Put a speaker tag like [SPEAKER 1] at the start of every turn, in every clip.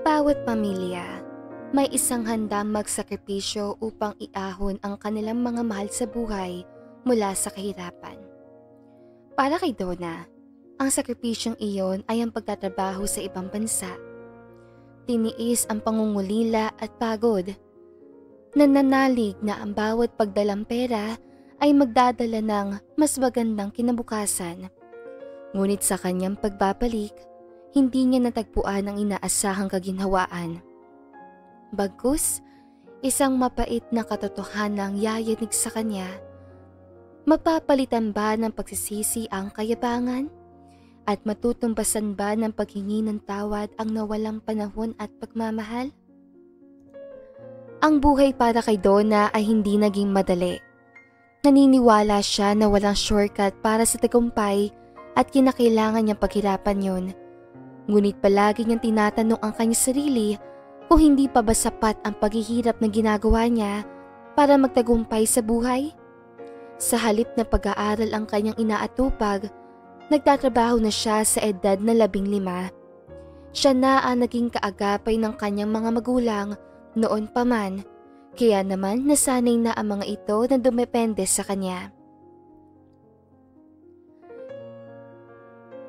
[SPEAKER 1] bawat pamilya, may isang handang magsakripisyo upang iahon ang kanilang mga mahal sa buhay mula sa kahirapan. Para kay Donna, ang sakripisyong iyon ay ang pagtatrabaho sa ibang bansa. Tiniis ang pangungulila at pagod. Nananalig na ang bawat pagdalang pera ay magdadala ng mas magandang kinabukasan. Ngunit sa kanyang pagbabalik, hindi niya natagpuan ang inaasahang kaginhawaan. Bagkus, isang mapait na katotohanang yayanig sa kanya. Mapapalitan ba ng pagsisisi ang kayabangan? At matutumbasan ba ng paghingi ng tawad ang nawalang panahon at pagmamahal? Ang buhay para kay Donna ay hindi naging madali. Naniniwala siya na walang shortcut para sa tagumpay at kinakailangan niyang paghirapan yun. Ngunit palagi niyang tinatanong ang kanyang sarili kung hindi pa ba sapat ang paghihirap na ginagawa niya para magtagumpay sa buhay. Sa halip na pag-aaral ang kanyang inaatupag, nagtatrabaho na siya sa edad na 15. Siya na ang naging kaagapay ng kanyang mga magulang noon pa man, kaya naman nasanay na ang mga ito na dumepende sa kanya.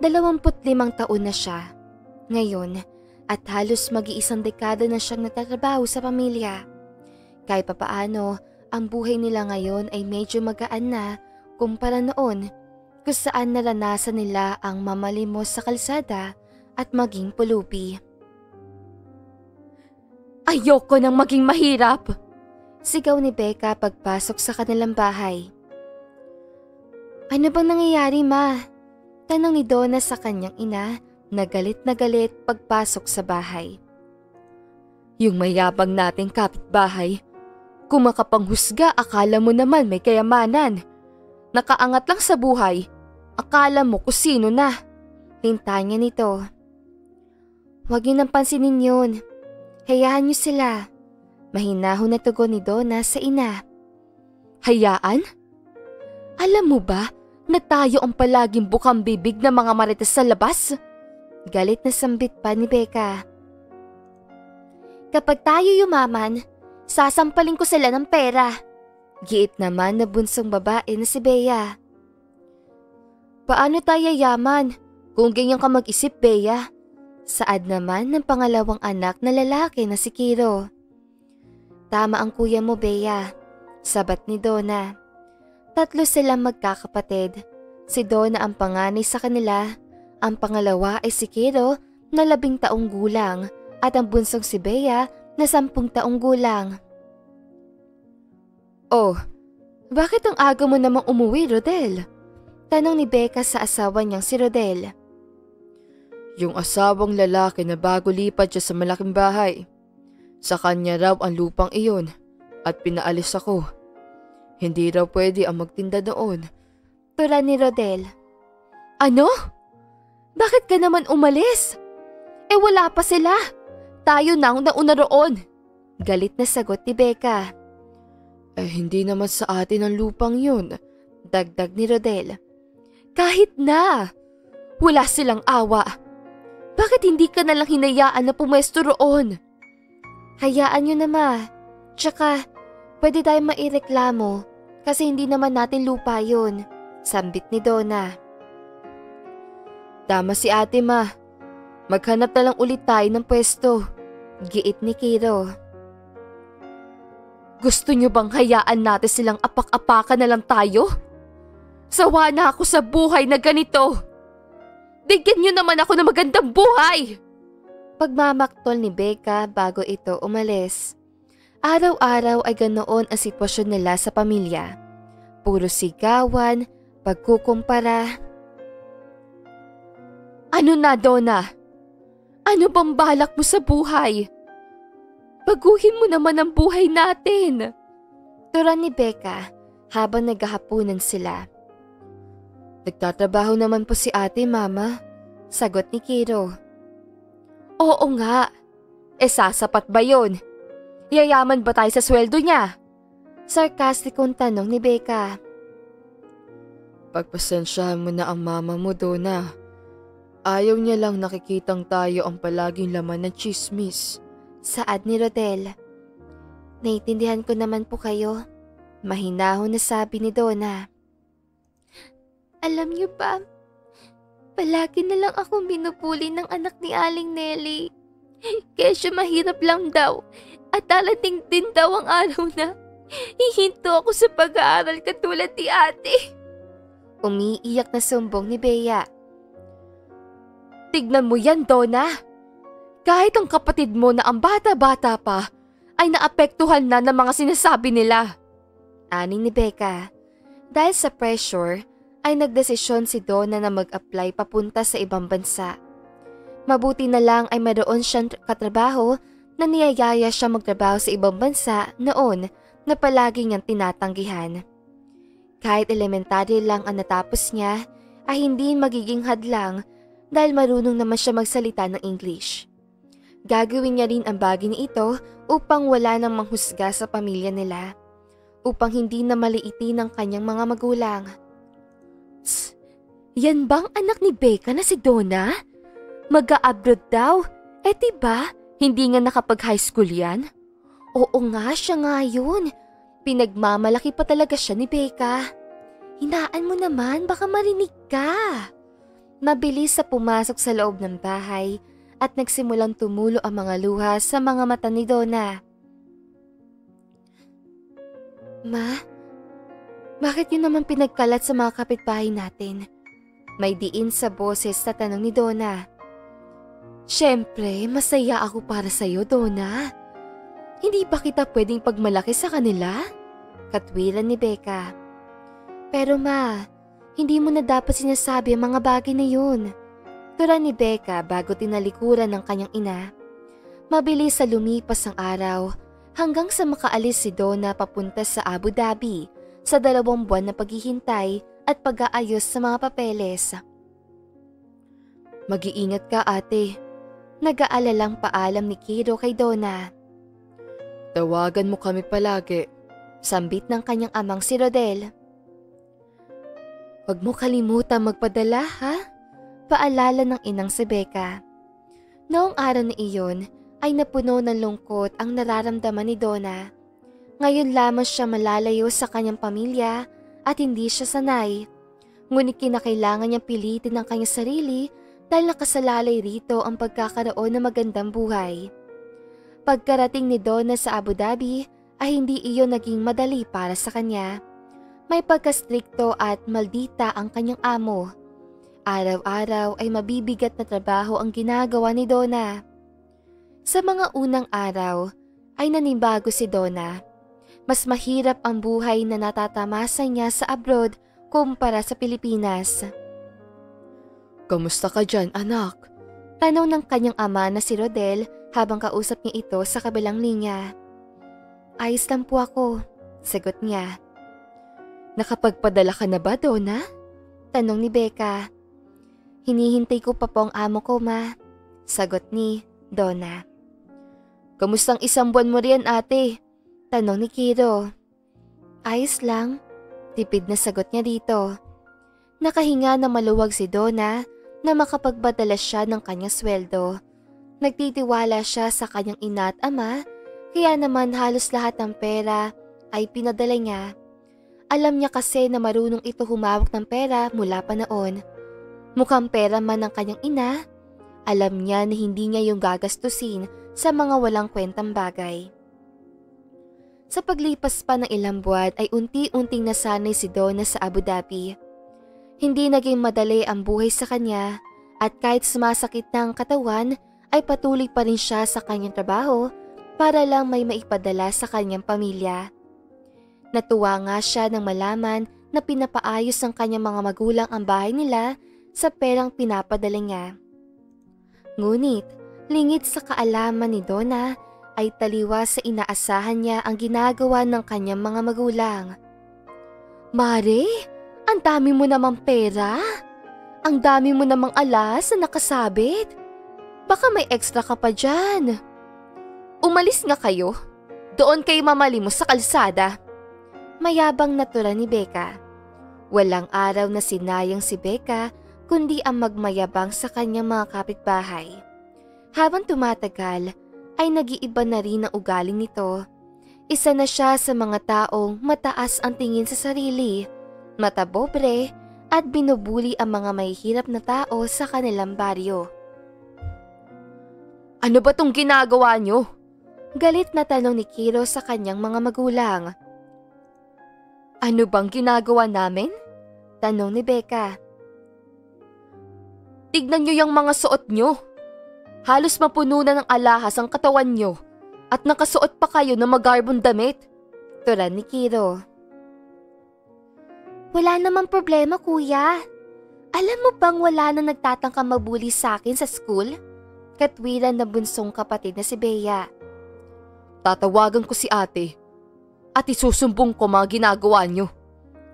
[SPEAKER 1] 25 taon na siya ngayon at halos mag-iisang dekada na siyang nagtatrabaho sa pamilya. Kahit papaano, ang buhay nila ngayon ay medyo magaan na kumpara noon kung saan naranasan nila ang mamalimos sa kalsada at maging pulubi. Ayoko nang maging mahirap! Sigaw ni Becca pagpasok sa kanilang bahay. Ano bang nangyayari, Ma? Tanong ni Donna sa kanyang ina na galit pagpasok sa bahay. Yung mayabang nating kapitbahay, kung makapanghusga akala mo naman may kayamanan. Nakaangat lang sa buhay, akala mo kung sino na. Lintanya nito. Huwag niyo nang pansinin yun. Hayaan niyo sila. Mahinahon na tugon ni Donna sa ina. Hayaan? Alam mo ba na tayo ang palaging bukang bibig ng mga marites sa labas? Galit na sambit pa ni Becca. Kapag tayo yumaman, sasampalin ko sila ng pera. Giit naman na bunsong babae na si Bea. Paano tayo yaman kung ganyan ka mag-isip, Bea? Saad naman ng pangalawang anak na lalaki na si Kiro. Tama ang kuya mo, Bea. Sabat ni Donna. 3 silang magkakapatid. Si Donna ang panganay sa kanila. Ang pangalawa ay si Kiro na 10 taong gulang at ang bunsong si Bea na 10 taong gulang. Oh, bakit ang aga mo namang umuwi, Rodel? Tanong ni Becca sa asawa niyang si Rodel. Yung asawang lalaki na bago lipat siya sa malaking bahay. Sa kanya raw ang lupang iyon at pinaalis ako. Hindi raw pwede ang magtinda doon. Tura ni Rodel. Ano? Bakit ka naman umalis? Wala pa sila. Tayo na ang nauna roon. Galit na sagot ni Becca. Hindi naman sa atin ang lupang yun. Dagdag ni Rodel. Kahit na. Wala silang awa. Bakit hindi ka nalang hinayaan na pumesto roon? Hayaan nyo na, Ma. Tsaka, pwede tayong maireklamo kasi hindi naman natin lupa yun. Sambit ni Donna. Tama si ate, Ma. Maghanap na lang ulit tayo ng pwesto. Giit ni Kiro. Gusto nyo bang hayaan natin silang apak-apakan na lang tayo? Sawa na ako sa buhay na ganito. Bigyan nyo naman ako ng magandang buhay! Pagmamaktol ni Becca bago ito umalis. Araw-araw ay ganoon ang sitwasyon nila sa pamilya. Puro sigawan, pagkukumpara. Ano na, Donna? Ano bang balak mo sa buhay? Baguhin mo naman ang buhay natin. Turan ni Becca habang naghahapunan sila. Nagtatrabaho naman po si ate, Mama. Sagot ni Kiro. Oo nga. Sasapat ba yun? Yayaman ba tayo sa sweldo niya? Sarkastikong tanong ni Becca. Pagpasensyahan mo na ang mama mo, Donna. Ayaw niya lang nakikitang tayo ang palaging laman ng tsismis. Saad ni Rodel. Naiintindihan ko naman po kayo. Mahinahon na sabi ni Donna. Alam niyo ba, palagi na lang akong binubuli ng anak ni Aling Nelly. Kaya siya mahirap lang daw at darating din daw ang araw na hihinto ako sa pag-aaral katulad ni ate. Umiiyak na sumbong ni Bea. Tignan mo yan, Donna. Kahit ang kapatid mo na ang bata-bata pa ay naapektuhan na ng mga sinasabi nila. Ani ni Becca. Dahil sa pressure ay nagdesisyon si Donna na mag-apply papunta sa ibang bansa. Mabuti na lang ay mayroon siyang katrabaho na niyayaya siya magtrabaho sa ibang bansa noon na palagi niyang tinatanggihan. Kahit elementary lang ang natapos niya ay hindi magiging hadlang dahil marunong naman siya magsalita ng English. Gagawin niya rin ang bagay ni ito upang wala nang manghusga sa pamilya nila, upang hindi na maliitin ng kanyang mga magulang. Tss, yan bang anak ni Becca na si Donna? Mag-a-abroad daw? Diba, hindi nga nakapag-high school yan? Oo nga, siya nga yun. Pinagmamalaki pa talaga siya ni Becca. Hinaan mo naman, baka marinig ka. Mabilis sa pumasok sa loob ng bahay at nagsimulang tumulo ang mga luha sa mga mata ni Donna. Ma, bakit yun naman pinagkalat sa mga kapitbahay natin? May diin sa boses na tanong ni Donna. Siyempre, masaya ako para sa'yo, Donna. Hindi ba kita pwedeng pagmalaki sa kanila? Katwiran ni Becca. Pero ma, hindi mo na dapat sinasabi ang mga bagay na yun. Tura ni Becca bago tinalikuran ng kanyang ina. Mabilis sa lumipas ang araw hanggang sa makaalis si Donna papunta sa Abu Dhabi sa 2 buwan na paghihintay at pag-aayos sa mga papeles. Mag-iingat ka, ate. Nag-aalalang paalam ni Kiro kay Donna. Tawagan mo kami palagi. Sambit ng kanyang amang si Rodel. Huwag mo kalimutan magpadala, ha? Paalala ng inang si Becca. Noong araw na iyon ay napuno ng lungkot ang nararamdaman ni Donna. Ngayon lamang siya malalayo sa kanyang pamilya at hindi siya sanay. Ngunit kinakailangan niyang pilitin ang kanyang sarili dahil nakasalalay rito ang pagkakaroon ng magandang buhay. Pagkarating ni Donna sa Abu Dhabi ay hindi iyon naging madali para sa kanya. May pagkastrikto at maldita ang kanyang amo. Araw-araw ay mabibigat na trabaho ang ginagawa ni Donna. Sa mga unang araw ay nanibago si Donna. Mas mahirap ang buhay na natatamasa niya sa abroad kumpara sa Pilipinas. Kamusta ka dyan, anak? Tanong ng kanyang ama na si Rodel habang kausap niya ito sa kabilang linya. Ayos lang po ako, sagot niya. Nakapagpadala ka na ba, Donna? Tanong ni Becca. Hinihintay ko pa po ang amo ko, ma. Sagot ni Donna. Kamustang 1 buwan mo riyan, ate? Tanong ni Kiro. Ayos lang. Tipid na sagot niya dito. Nakahinga na maluwag si Donna na makapagpadala siya ng kanyang sweldo. Nagtitiwala siya sa kanyang ina at ama, kaya naman halos lahat ng pera ay pinadala niya. Alam niya kasi na marunong ito humawak ng pera mula pa noon. Mukhang pera man ng kanyang ina, alam niya na hindi niya yung gagastusin sa mga walang kwentang bagay. Sa paglipas pa ng ilang buwan ay unti-unting nasanay si Donna sa Abu Dhabi. Hindi naging madali ang buhay sa kanya at kahit sumasakit na ang katawan ay patuloy pa rin siya sa kanyang trabaho para lang may maipadala sa kanyang pamilya. Natuwa nga siya nang malaman na pinapaayos ng kanyang mga magulang ang bahay nila sa perang pinapadala niya. Ngunit, lingid sa kaalaman ni Donna ay taliwas sa inaasahan niya ang ginagawa ng kanyang mga magulang. Mare, ang dami mo namang pera. Ang dami mo namang alas na nakasabit. Baka may extra ka pa dyan. Umalis nga kayo. Doon kayo mamalimos sa kalsada. Mayabang natura ni Becca. Walang araw na sinayang si Becca kundi ang magmayabang sa kanyang mga kapitbahay. Habang tumatagal, ay nag-iiba na rin ang ugali nito. Isa na siya sa mga taong mataas ang tingin sa sarili, matabobre at binubuli ang mga mahihirap na tao sa kanilang baryo. Ano ba tong ginagawa nyo? Galit na tanong ni Kiro sa kanyang mga magulang. Ano bang ginagawa namin? Tanong ni Becca. Tignan nyo yung mga suot nyo. Halos mapuno na ng alahas ang katawan nyo at nakasuot pa kayo ng magarbong damit. Turan ni Kiro. Wala namang problema, kuya. Alam mo bang wala na nagtatangkang mabuli sa akin sa school? Katwiran na bunsong kapatid na si Bea. Tatawagan ko si ate at isusumbong ko mga ginagawa nyo.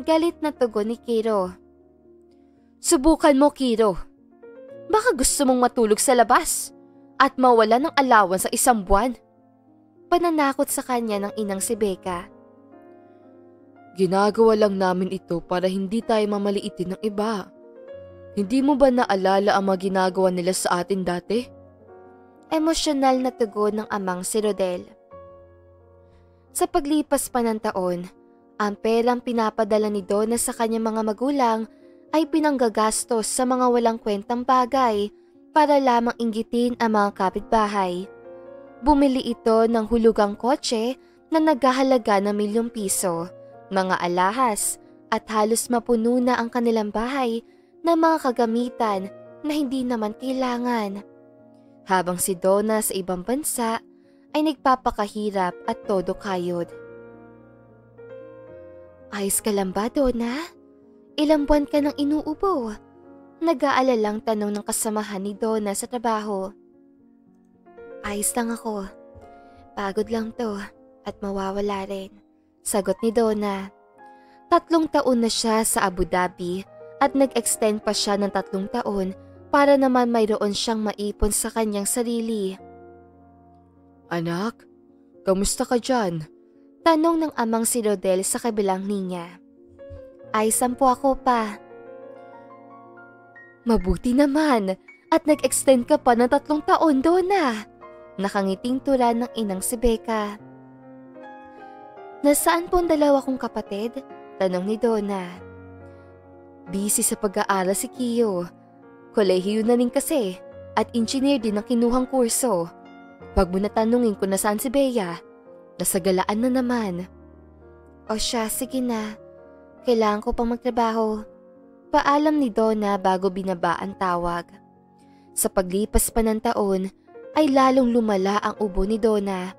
[SPEAKER 1] Galit na tugon ni Kiro. Subukan mo, Kiro. Baka gusto mong matulog sa labas at mawala ng allowance sa isang buwan. Pananakot sa kanya ng inang si Becca. Ginagawa lang namin ito para hindi tayo mamaliitin ng iba. Hindi mo ba naalala ang mga ginagawa nila sa atin dati? Emosyonal na tugon ng amang si Rodel. Sa paglipas pa ng taon, ang perang pinapadala ni Donna sa kanyang mga magulang ay pinanggagastos sa mga walang kwentang bagay para lamang inggitin ang mga kapitbahay. Bumili ito ng hulugang kotse na naghahalaga ng ₱1,000,000, mga alahas at halos mapuno na ang kanilang bahay ng mga kagamitan na hindi naman kailangan. Habang si Donna sa ibang bansa ay nagpapakahirap at todo kayod. Ayos ka lang ba, Donna? Ilang buwan ka nang inuubo? Nag-aalalang tanong ng kasamahan ni Donna sa trabaho. Ayos lang ako. Pagod lang to at mawawala rin. Sagot ni Donna. 3 taon na siya sa Abu Dhabi at nag-extend pa siya ng 3 taon para naman mayroon siyang maipon sa kanyang sarili. Anak, kamusta ka dyan? Tanong ng amang si Rodel sa kabilang linya. Ayos po ako pa. Mabuti naman at nag-extend ka pa ng 3 taon, Donna. Nakangiting turan ng inang si Becca. Nasaan po ang 2 kong kapatid? Tanong ni Donna. Busy sa pag-aaral si Kiyo. Kolehiyo na rin kasi at engineer din ang kinuhang kurso. Wag mo na tanungin kung nasaan si Bea. Nasagalaan na naman. O siya, sige na. Kailangan ko pang magtrabaho. Paalam ni Donna bago binaba ang tawag. Sa paglipas pa ng taon, ay lalong lumala ang ubo ni Donna.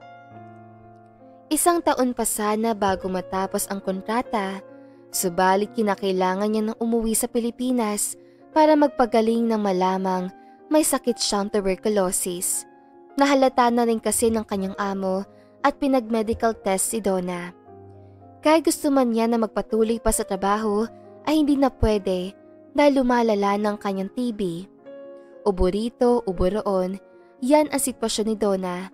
[SPEAKER 1] 1 taon pa sana bago matapos ang kontrata, subalit kinakailangan niya nang umuwi sa Pilipinas para magpagaling ng malamang may sakit siyang tuberculosis. Nahalata na rin kasi ng kanyang amo at pinag-medical test si Donna. Kaya gusto man niya na magpatuloy pa sa trabaho ay hindi na pwede dahil lumalala ng kanyang TB. Ubo rito, ubo roon, yan ang sitwasyon ni Donna.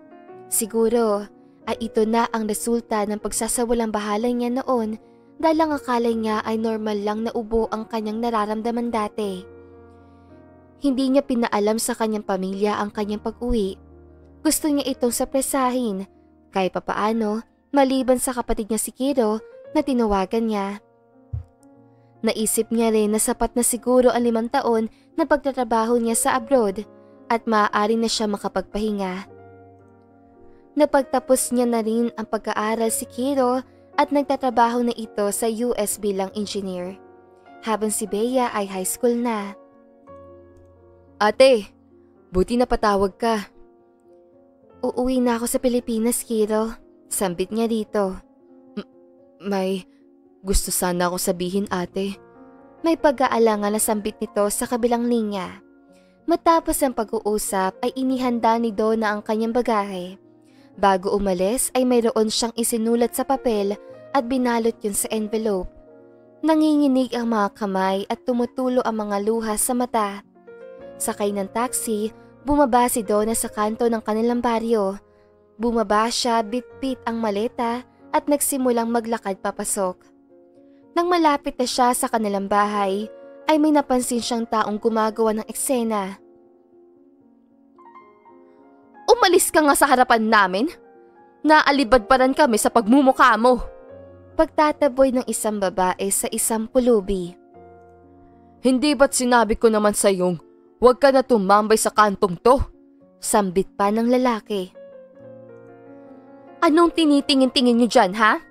[SPEAKER 1] Siguro ay ito na ang resulta ng pagsasawalang bahala niya noon dahil ang akala niya ay normal lang na ubo ang kanyang nararamdaman dati. Hindi niya pinaalam sa kanyang pamilya ang kanyang pag-uwi. Gusto niya itong sapresahin, kahit papaano maliban sa kapatid niya si Kiro na tinawagan niya. Naisip niya rin na sapat na siguro ang 5 taon na pagtatrabaho niya sa abroad at maaari na siya makapagpahinga. Napagtapos niya na rin ang pag-aaral si Kiro at nagtatrabaho na ito sa US bilang engineer, habang si Bea ay high school na. Ate, buti na patawag ka. Uuwi na ako sa Pilipinas, Kiro. Sambit niya dito. May gusto sana ako sabihin, ate. May pag-aalangan na sambit nito sa kabilang linya. Matapos ang pag-uusap ay inihanda ni Donna ang kanyang bagahe. Bago umalis ay mayroon siyang isinulat sa papel at binalot yun sa envelope. Nanginginig ang mga kamay at tumutulo ang mga luha sa mata. Sakay ng taxi, bumaba si Donna sa kanto ng kanilang baryo. Bumaba siya, bit-bit ang maleta at nagsimulang maglakad papasok. Nang malapit na siya sa kanilang bahay, ay may napansin siyang taong gumagawa ng eksena. Umalis ka nga sa harapan namin. Naalibad pa rin kami sa pagmumukha mo. Pagtataboy ng isang babae sa isang pulubi. Hindi ba't sinabi ko naman sa iyong huwag ka na tumambay sa kantong to? Sambit pa ng lalaki. Anong tinitingin-tingin niyo dyan, ha?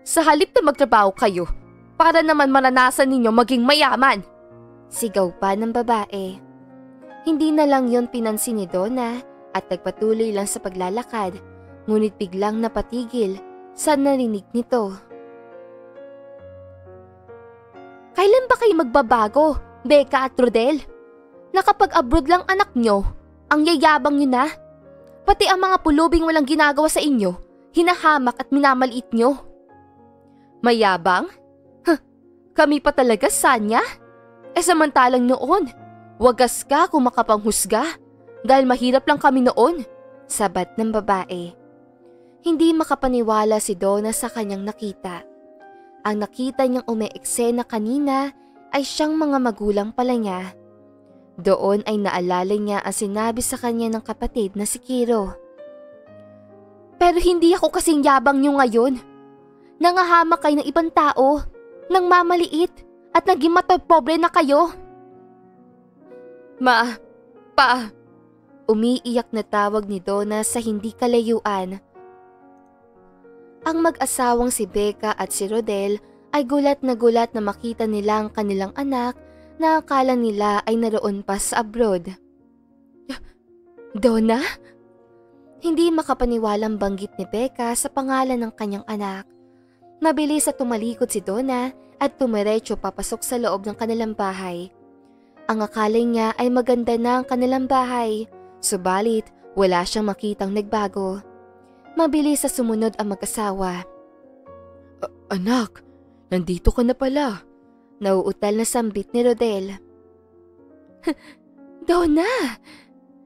[SPEAKER 1] Sa halip na magtrabaho kayo, para naman maranasan ninyo maging mayaman. Sigaw pa ng babae. Hindi na lang yon pinansin ni Donna at nagpatuloy lang sa paglalakad, ngunit biglang napatigil sa narinig nito. Kailan ba kayo magbabago, Becca at Rodel? Nakapag-abroad lang anak nyo, ang yayabang nyo na. Pati ang mga pulubing walang ginagawa sa inyo, hinahamak at minamaliit nyo. Mayabang? Kami pa talaga, Sanya? Samantalang noon, wagas ka kung makapanghusga dahil mahirap lang kami noon, sabat ng babae. Hindi makapaniwala si Donna sa kanyang nakita. Ang nakita niyang umeeksena kanina ay siyang mga magulang pala niya. Doon ay naalala niya ang sinabi sa kanya ng kapatid na si Kiro. Pero hindi ako kasing yabang niyo ngayon. Nangahamak kayo ng ibang tao, nang mamaliit at naging pobre na kayo. Umiiyak na tawag ni Donna sa hindi kalayuan. Ang mag-asawang si Becca at si Rodel ay gulat na makita nila ang kanilang anak na akala nila ay naroon pa sa abroad. Donna? Hindi makapaniwalang banggit ni Becca sa pangalan ng kanyang anak. Mabilis at tumalikod si Donna at tumiretso papasok sa loob ng kanilang bahay. Ang akala niya ay maganda na ang kanilang bahay, subalit wala siyang makitang nagbago. Mabilis sa sumunod ang mag-asawa. Anak, nandito ka na pala. Nauutal na sambit ni Rodel. Donna,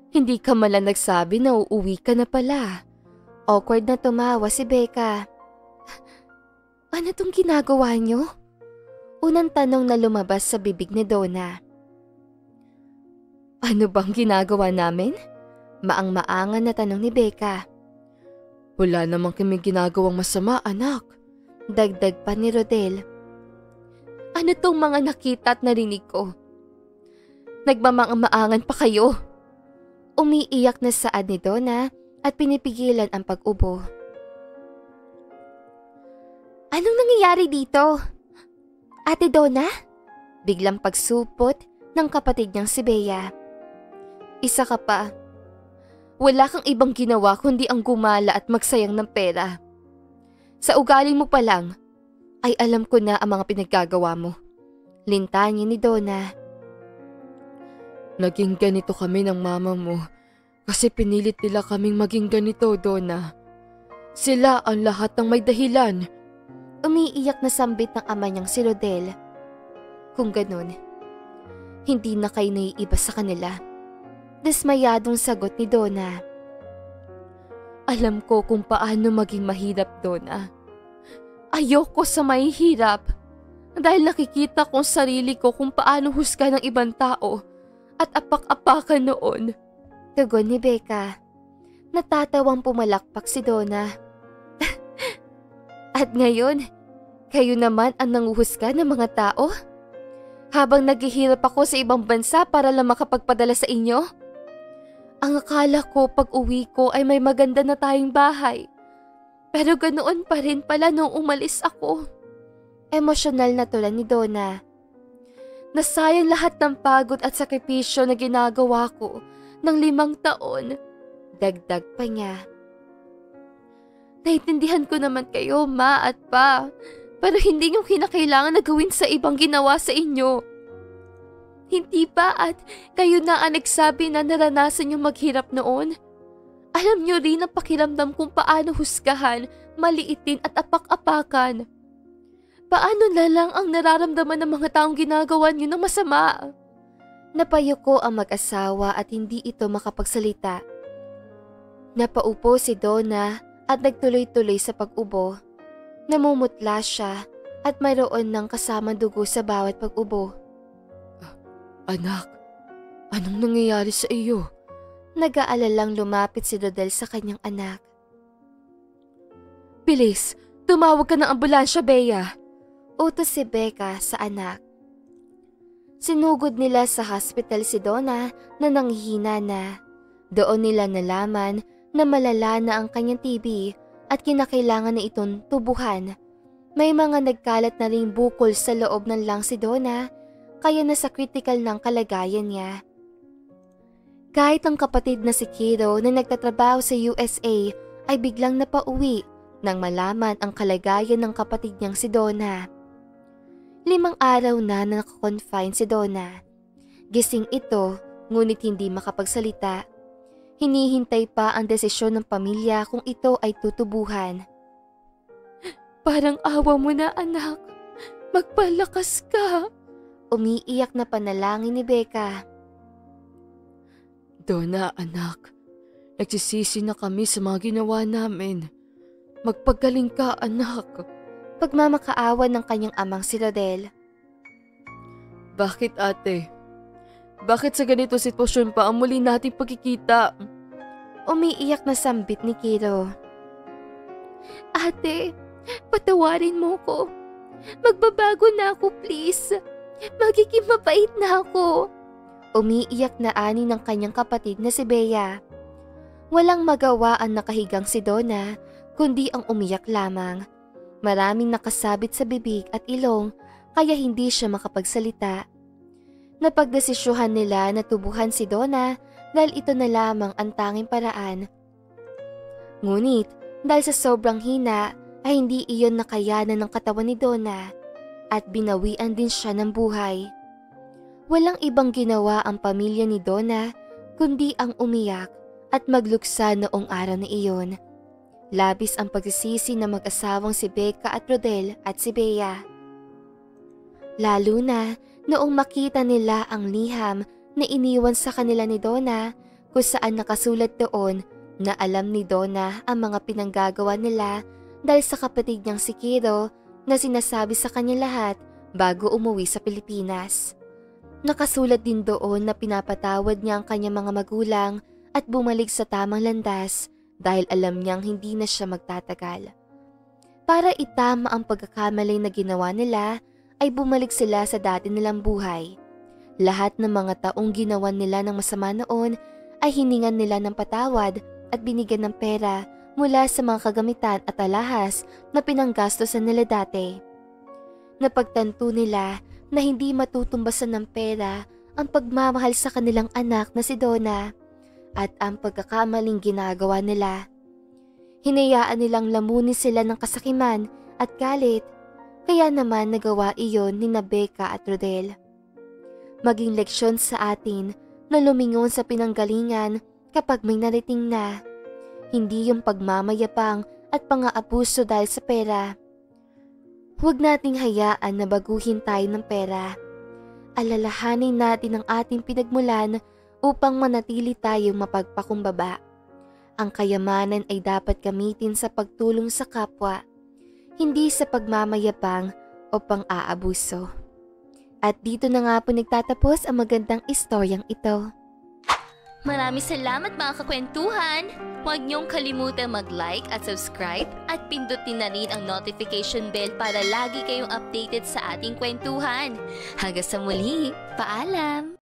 [SPEAKER 1] hindi ka malang nagsabi na uuwi ka na pala. Awkward na tumawa si Becca. Ano tong ginagawa niyo? Unang tanong na lumabas sa bibig ni Donna. Ano bang ginagawa namin? Maang-maangan na tanong ni Becca. Wala namang kami ginagawang masama, anak. Dagdag pa ni Rodel. Ano tong mga nakita at narinig ko? Nagmamang-maangan pa kayo. Umiiyak na saad ni Donna at pinipigilan ang pag-ubo. Anong nangyayari dito? Ate Donna? Biglang pagsupot ng kapatid niyang si Bea. Isa ka pa. Wala kang ibang ginawa kundi ang gumala at magsayang ng pera. Sa ugali mo pa lang, ay alam ko na ang mga pinaggagawa mo. Lintanya ni Donna. Naging ganito kami ng mama mo kasi pinilit nila kaming maging ganito, Donna. Sila ang lahat ng may dahilan. Umiiyak na sambit ng ama niyang si Rodel. Kung ganun, hindi na kayo naiiba sa kanila. Dismayadong sagot ni Donna. Alam ko kung paano maging mahirap, Donna. Ayoko sa mahihirap dahil nakikita ko sarili ko kung paano husga ng ibang tao at apak-apakan noon. Tugon ni Becca. Natatawang pumalakpak si Donna. At ngayon, kayo naman ang nanguhusga ng mga tao? Habang naghihirap ako sa ibang bansa para lang makapagpadala sa inyo? Ang akala ko pag uwi ko ay may maganda na tayong bahay. Pero ganoon pa rin pala nung umalis ako. Emosyonal na tulan ni Donna. Nasayang lahat ng pagod at sakripisyo na ginagawa ko ng 5 taon. Dagdag pa niya. Naintindihan ko naman kayo, ma at pa. Pero hindi niyo kinakailangan na gawin sa ibang ginawa sa inyo. Hindi ba at kayo na ang nagsabi na naranasan yung maghirap noon? Alam niyo rin ang pakiramdam kung paano husgahan, maliitin at apak-apakan. Paano na lang ang nararamdaman ng mga taong ginagawa niyo ng masama? Napayuko ang mag-asawa at hindi ito makapagsalita. Napaupo si Donna at nagtuloy-tuloy sa pag-ubo. Namumutla siya at mayroon ng kasamang dugo sa bawat pag-ubo. Anak, anong nangyayari sa iyo? Nag-aalalang lumapit si Rodel sa kanyang anak. Bilis, tumawag ka ng ambulansya, Bea. Utos si Becca sa anak. Sinugod nila sa hospital si Donna na nanghihina na. Doon nila nalaman na malala na ang kanyang TB at kinakailangan na itong tubuhan. May mga nagkalat na ring bukol sa loob ng lungs si Donna, kaya nasa critical ng kalagayan niya. Kahit ang kapatid na si Kiro na nagtatrabaho sa USA ay biglang napauwi nang malaman ang kalagayan ng kapatid niyang si Donna. 5 araw na nakakonfine si Donna. Gising ito ngunit hindi makapagsalita. Hinihintay pa ang desisyon ng pamilya kung ito ay tutubuhan. Parang awa mo na, anak. Magpalakas ka. Umiiyak na panalangin ni Becca. Donna, anak. Nagsisisi na kami sa mga ginawa namin. Magpagaling ka, anak. Pagmamakaawa ng kanyang amang si Rodel. Bakit, ate? Bakit sa ganito sitwasyon pa ang muli nating pagkikita? Umiiyak na sambit ni Kiro. Ate, patawarin mo ko. Magbabago na ako, please. Magiging mabait na ako. Umiiyak na ani ng kanyang kapatid na si Bea. Walang magawa ang nakahigang si Donna, kundi ang umiyak lamang. Maraming nakasabit sa bibig at ilong, kaya hindi siya makapagsalita. Napagdesisyuhan nila na tubuhan si Donna dahil ito na lamang ang tanging paraan. Ngunit dahil sa sobrang hina ay hindi iyon nakayanan ng katawan ni Donna at binawian din siya ng buhay. Walang ibang ginawa ang pamilya ni Donna kundi ang umiyak at magluksa noong araw na iyon. Labis ang pagsisisi ng mag-asawang si Becca at Rodel at si Bea. Lalo na noong makita nila ang liham na iniwan sa kanila ni Donna kung saan nakasulat doon na alam ni Donna ang mga pinanggagawa nila dahil sa kapatid niyang si Kiro na sinasabi sa kanya lahat bago umuwi sa Pilipinas. Nakasulat din doon na pinapatawad niya ang kanyang mga magulang at bumalik sa tamang landas dahil alam niyang hindi na siya magtatagal. Para itama ang pagkakamali na ginawa nila, ay bumalik sila sa dati nilang buhay. Lahat ng mga taong ginawa nila ng masama noon ay hiningan nila ng patawad at binigyan ng pera mula sa mga kagamitan at alahas na pinanggastosan nila dati. Napagtanto nila na hindi matutumbasan ng pera ang pagmamahal sa kanilang anak na si Donna at ang pagkakamaling ginagawa nila. Hinayaan nilang lamunin sila ng kasakiman at galit, kaya naman nagawa iyon ni Becca at Rodel. Maging leksyon sa atin na lumingon sa pinanggalingan kapag may narating na. Hindi yung pagmamayabang at pang-aabuso dahil sa pera. Huwag nating hayaan na baguhin tayo ng pera. Alalahanin natin ang ating pinagmulan upang manatili tayong mapagpakumbaba. Ang kayamanan ay dapat gamitin sa pagtulong sa kapwa, hindi sa pagmamayabang o pang-aabuso. At dito na nga po nagtatapos ang magandang istoryang ito.
[SPEAKER 2] Maraming salamat mga kakwentuhan! Huwag niyong kalimutang mag-like at subscribe at pindutin na rin ang notification bell para lagi kayong updated sa ating kwentuhan. Hanggang sa muli, paalam!